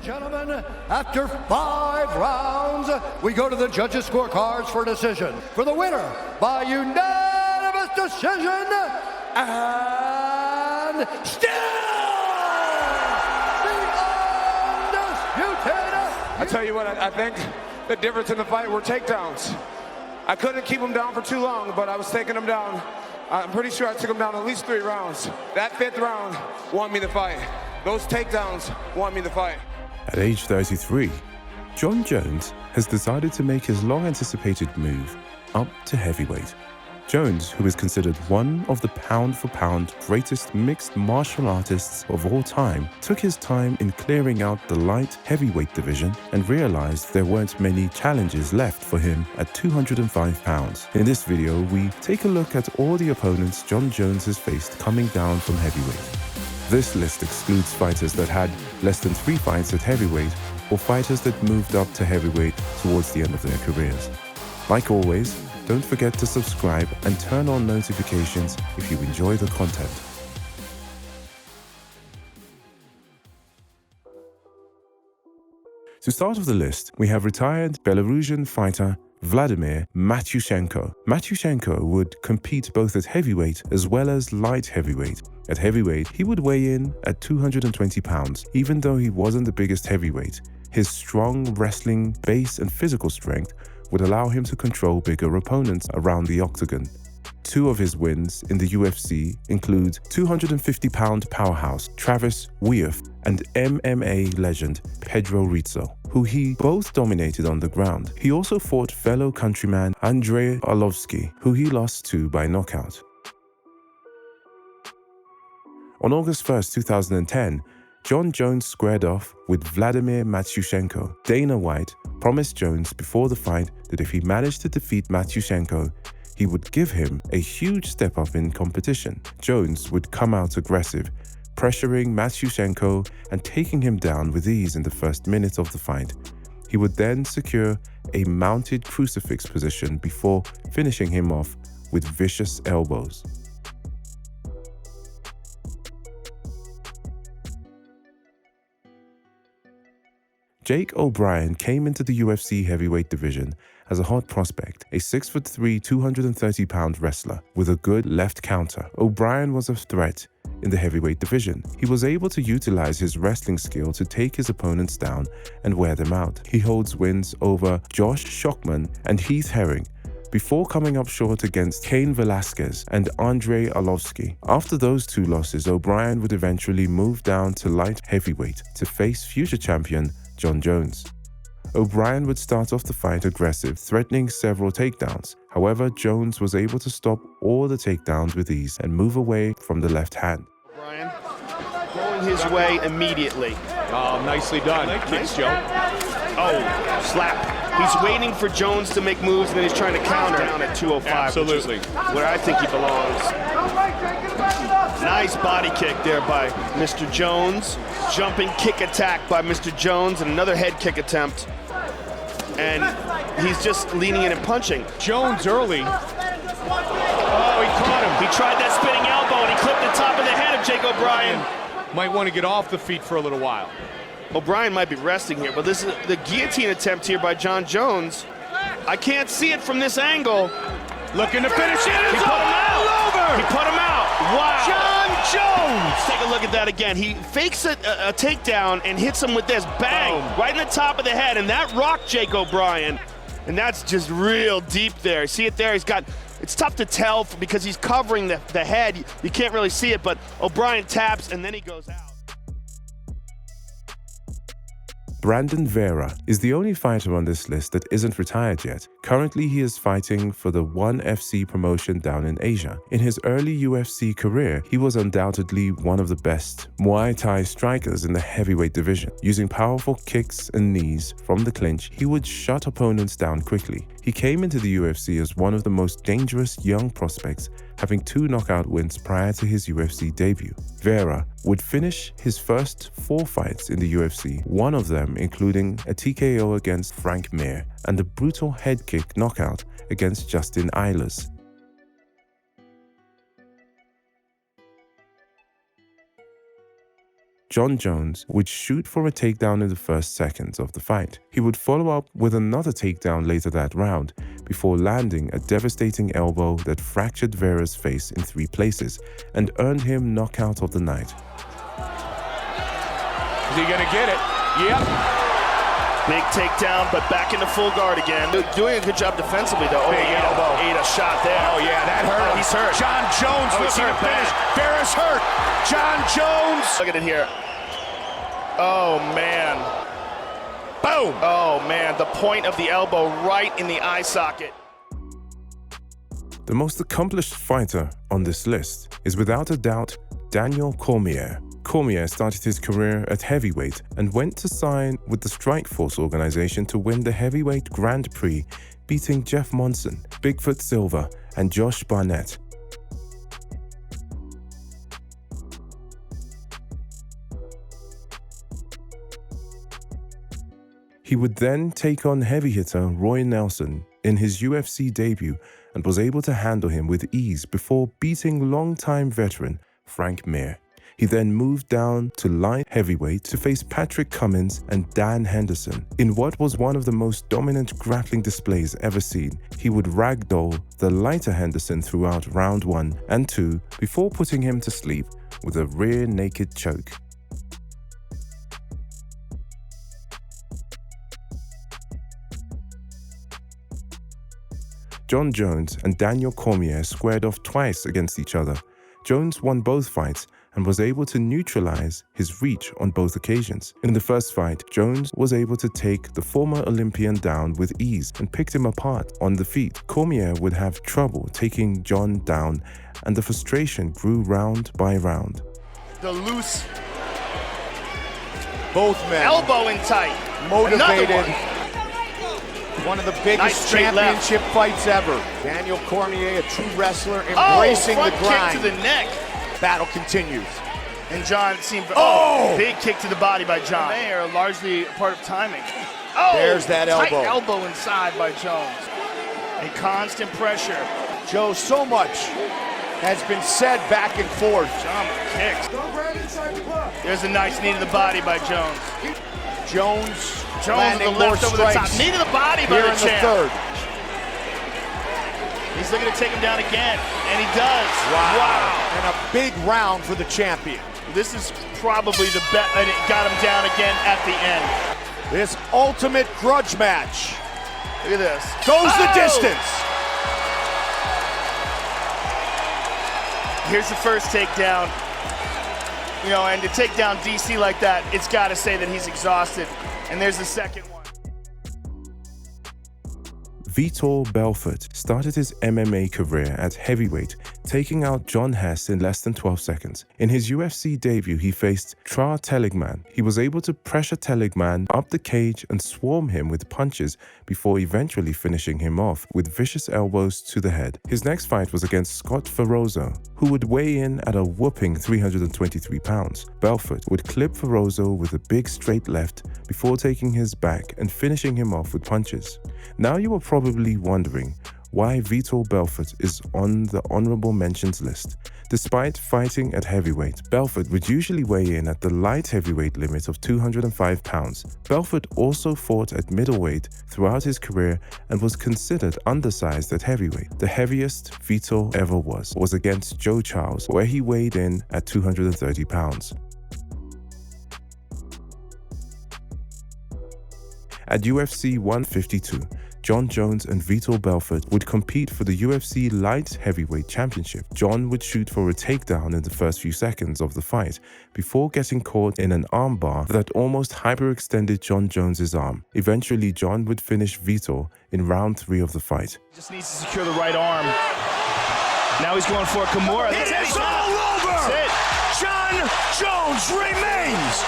Gentlemen, after 5 rounds, we go to the judges' scorecards for a decision. For the winner by unanimous decision, and still the undisputed. I tell you what, I think the difference in the fight were takedowns. I couldn't keep him down for too long, but I was taking him down. I'm pretty sure I took him down at least 3 rounds. That 5th round won me the fight. Those takedowns won me the fight. At age 33, Jon Jones has decided to make his long-anticipated move up to heavyweight. Jones, who is considered one of the pound-for-pound greatest mixed martial artists of all time, took his time in clearing out the light heavyweight division and realized there weren't many challenges left for him at 205 pounds. In this video, we take a look at all the opponents Jon Jones has faced coming down from heavyweight. This list excludes fighters that had less than 3 fights at heavyweight or fighters that moved up to heavyweight towards the end of their careers. Like always, don't forget to subscribe and turn on notifications if you enjoy the content. To start off the list, we have retired Belarusian fighter Vladimir Matyushenko. Matyushenko would compete both at heavyweight as well as light heavyweight. At heavyweight, he would weigh in at 220 pounds, even though he wasn't the biggest heavyweight. His strong wrestling, base and physical strength would allow him to control bigger opponents around the octagon. 2 of his wins in the UFC include 250-pound powerhouse Travis Weoff and MMA legend Pedro Rizzo, who he both dominated on the ground. He also fought fellow countryman Andrei Arlovsky, who he lost to by knockout. On August 1, 2010, Jon Jones squared off with Vladimir Matyushenko. Dana White promised Jones before the fight that if he managed to defeat Matyushenko, he would give him a huge step up in competition. Jones would come out aggressive, pressuring Matyushenko and taking him down with ease in the first minute of the fight. He would then secure a mounted crucifix position before finishing him off with vicious elbows. Jake O'Brien came into the UFC heavyweight division as a hot prospect, a 6'3", 230-pound wrestler with a good left counter. O'Brien was a threat in the heavyweight division. He was able to utilize his wrestling skill to take his opponents down and wear them out. He holds wins over Josh Schockman and Heath Herring, before coming up short against Cain Velasquez and Andrei Arlovsky. After those 2 losses, O'Brien would eventually move down to light heavyweight to face future champion Jon Jones. O'Brien would start off the fight aggressive, threatening several takedowns. However, Jones was able to stop all the takedowns with ease and move away from the left hand. O'Brien going his way immediately. Oh, nicely done. Kicks, Joe. Oh, slap. He's waiting for Jones to make moves, and then he's trying to counter down at 205. Absolutely. Where I think he belongs. Nice body kick there by Mr. Jones. Jumping kick attack by Mr. Jones, and another head kick attempt. And he's just leaning in and punching. Jones early. Oh, he caught him. He tried that spinning elbow, and he clipped the top of the head of Jake O'Brien. Might want to get off the feet for a little while. O'Brien might be resting here, but this is the guillotine attempt here by Jon Jones. I can't see it from this angle. Looking to finish it. He put him out. Over. He put him out. Wow. Jon Jones. Let's take a look at that again. He fakes a takedown and hits him with this. Bang. Boom. Right in the top of the head, and that rocked Jake O'Brien. And that's just real deep there. See it there? It's tough to tell because he's covering the head. You can't really see it, but O'Brien taps, and then he goes out. Brandon Vera is the only fighter on this list that isn't retired yet. Currently, he is fighting for the ONE FC promotion down in Asia. In his early UFC career, he was undoubtedly one of the best Muay Thai strikers in the heavyweight division. Using powerful kicks and knees from the clinch, he would shut opponents down quickly. He came into the UFC as one of the most dangerous young prospects, having 2 knockout wins prior to his UFC debut. Vera would finish his first 4 fights in the UFC, one of them including a TKO against Frank Mir and a brutal head kick knockout against Justin Eilers. Jon Jones would shoot for a takedown in the first seconds of the fight. He would follow up with another takedown later that round, before landing a devastating elbow that fractured Vera's face in 3 places and earned him knockout of the night. Is he gonna get it? Yep. Big takedown, but back into full guard again. Doing a good job defensively, though. Big elbow. Ate a shot there. Oh, yeah, that hurt him. He's hurt. Jon Jones looking to finish. Vera's hurt. Jon Jones. Look at it here. Oh, man. Boom. Oh, man. The point of the elbow right in the eye socket. The most accomplished fighter on this list is without a doubt Daniel Cormier. Cormier started his career at heavyweight and went to sign with the Strikeforce organization to win the heavyweight Grand Prix, beating Jeff Monson, Bigfoot Silva, and Josh Barnett. He would then take on heavy hitter Roy Nelson in his UFC debut and was able to handle him with ease before beating longtime veteran Frank Mir. He then moved down to light heavyweight to face Patrick Cummins and Dan Henderson. In what was one of the most dominant grappling displays ever seen, he would ragdoll the lighter Henderson throughout round 1 and 2 before putting him to sleep with a rear naked choke. Jon Jones and Daniel Cormier squared off twice against each other. Jones won both fights and was able to neutralize his reach on both occasions. In the first fight, Jones was able to take the former Olympian down with ease and picked him apart on the feet. Cormier would have trouble taking Jon down, and the frustration grew round by round. The loose Both men elbow in tight. motivated. One of the biggest Nice straight championship fights ever. Daniel Cormier, a true wrestler, embracing front the grind. kick to the neck. Battle continues. And Jon seemed... Oh! Big kick to the body by Jon. They are largely a part of timing. Oh! There's that elbow. Tight elbow inside by Jones. A constant pressure. Joe, so much has been said back and forth. Jon with kicks. There's a nice knee to the body by Jones. Jones Jones landing with the more left over the top. strikes Knee to the body by here the in champ. the third. He's looking to take him down again, and he does. Wow. And a big round for the champion. This is probably the best, and it got him down again at the end. This ultimate grudge match Look at this. goes the distance. Here's the first takedown. You know, and to take down DC like that, it's got to say that he's exhausted. And there's the second one. Vitor Belfort started his MMA career at heavyweight, taking out John Hess in less than 12 seconds. In his UFC debut, he faced Tra Teligman. He was able to pressure Teligman up the cage and swarm him with punches before eventually finishing him off with vicious elbows to the head. His next fight was against Scott Ferozzo, who would weigh in at a whopping 323 pounds. Belfort would clip Ferozzo with a big straight left before taking his back and finishing him off with punches. Now you are probably wondering why Vitor Belfort is on the honorable mentions list. Despite fighting at heavyweight, Belfort would usually weigh in at the light heavyweight limit of 205 pounds. Belfort also fought at middleweight throughout his career and was considered undersized at heavyweight. The heaviest Vitor ever was against Joe Charles, where he weighed in at 230 pounds. At UFC 152, Jon Jones and Vitor Belfort would compete for the UFC Light Heavyweight Championship. Jon would shoot for a takedown in the first few seconds of the fight before getting caught in an armbar that almost hyperextended Jon Jones's arm. Eventually, Jon would finish Vitor in round 3 of the fight. Just needs to secure the right arm. Now he's going for a Kimura. It is all over! That's it. Jon Jones remains